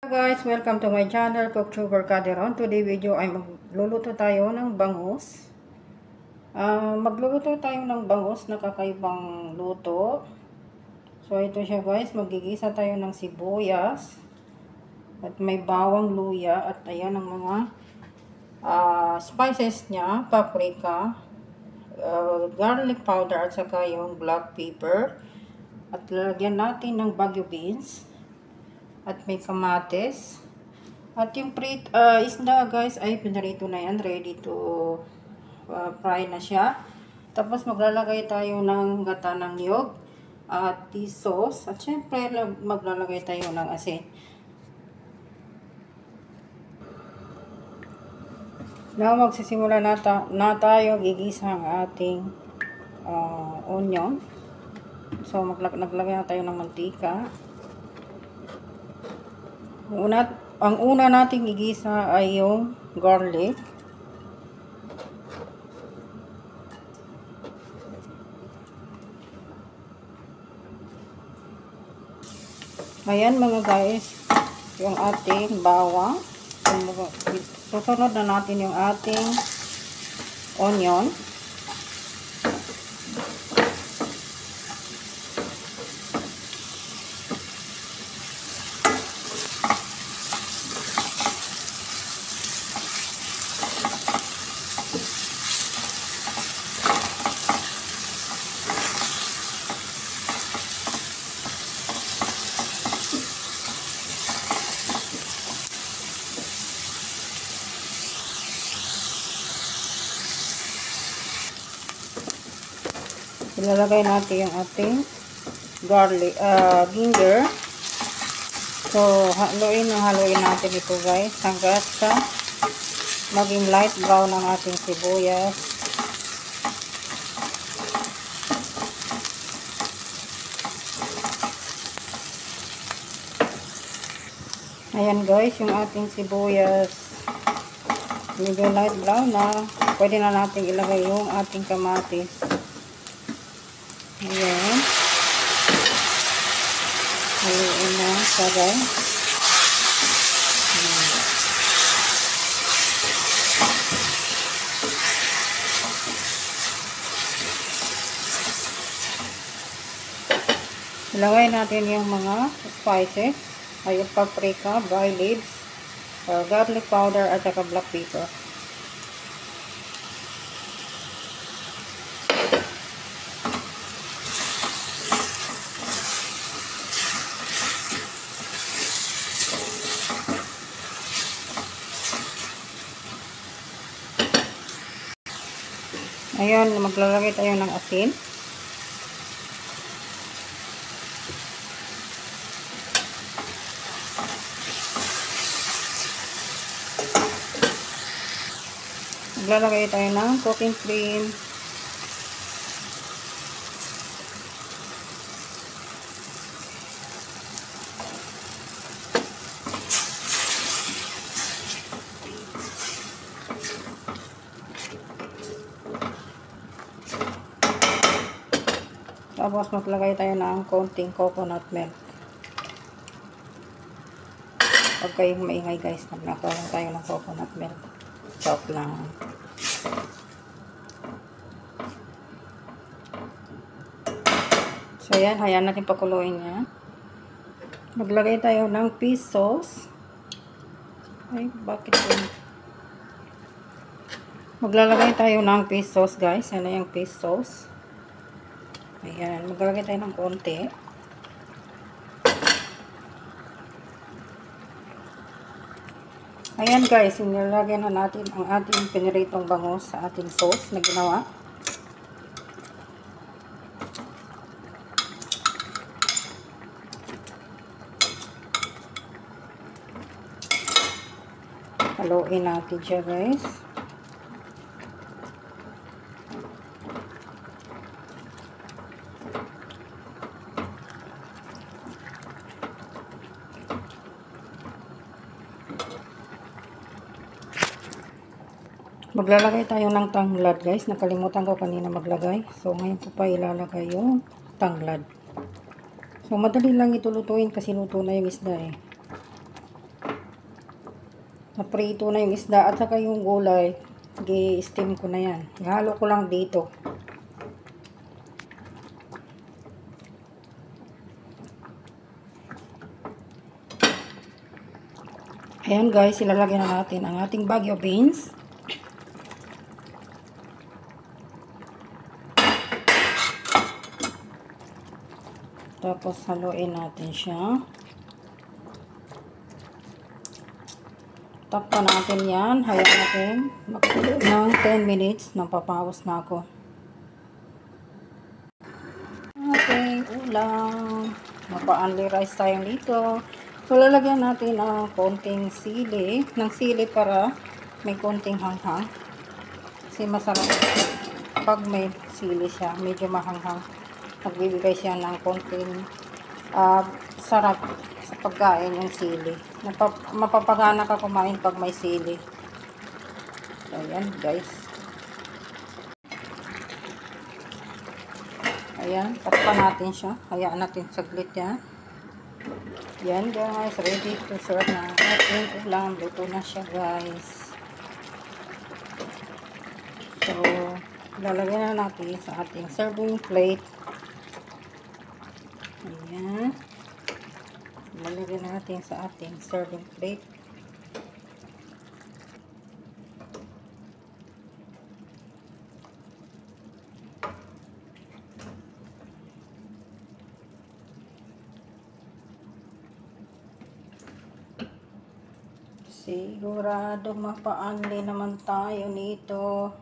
Guys, welcome to my channel, Cooktuber Caderon. Today video ay magluluto tayo ng bangus. Magluluto tayo ng bangus na kakaibang luto. So ito siya guys, magigisa tayo ng sibuyas at may bawang luya at ayan ang mga spices niya, paprika, garlic powder at saka yung black pepper. At lalagyan natin ng Baguio beans. At may kamatis. At yung isda guys ay pinarito na yan. Ready to fry na siya. Tapos maglalagay tayo ng gata ng niyog. At tea sauce. At syempre maglalagay tayo ng asin. Now magsisimula na tayo gigisa ang ating onion. So naglagay na tayo ng mantika. Ang una nating igisa ay yung garlic. Ayan mga guys, yung ating bawang. Susunod na natin yung ating onion. Ilalagay natin yung ating garlic, ginger. So, haluin natin ito guys hanggat sa maging light brown ang ating sibuyas. Ayan guys, yung ating sibuyas medyo light brown na. Pwede na natin ilagay yung ating kamatis. Ayan. Haluin na siya guys. Ilagay natin yung mga spices. Ay yung paprika, bay leaves, garlic powder at saka black pepper. Ayan, maglalagay tayo ng asin. Maglalagay tayo ng cooking cream. Tapos maglagay tayo ng konting coconut milk. Huwag kayong maingay guys, naglagay tayo ng coconut milk. Stop lang. So yan, hayaan natin pakuluin niya. Maglagay tayo ng fish sauce. Ay, bakit yun? Maglalagay tayo ng fish sauce guys. Yan na yung fish sauce. Ayan, maglalagay tayo ng konti. Ayan guys, inilagay na natin ang ating piniritong bangus sa ating sauce na ginawa. Haluin natin siya guys. Maglalagay tayo ng tanglad guys. Nakalimutan ko kanina maglagay. So ngayon ko pa ilalagay yung tanglad. So madali lang ito lutuin kasi luto na yung isda eh. Naprito na yung isda at saka yung gulay. I-steam ko na yan. Ihalo ko lang dito. Ayan guys, ilalagay na natin ang ating Baguio beans. Tapos haluin natin siya. Takpan natin yan. Hayaan natin magkulo ng 10 minutes. Napapawas na ako. Okay, ulam. Mapa-only rice tayo dito. So, lalagyan natin ang konting sili. Ng sili para may konting hanghang. Kasi masarap pag may sili siya. Medyo mahanghang. Nagbibigay siya ng konting sarap sa pagkain yung sili. Mapapagana ka kumain pag may sili. So, ayan guys. Ayan, takpan natin siya. Hayaan natin saglit yan. Yan guys, ready to serve na ating ulam. Luto na siya guys. So, lalagyan na natin sa ating serving plate. Ayan. Lalagyan natin sa ating serving plate. Sigurado mapa-only naman tayo nito.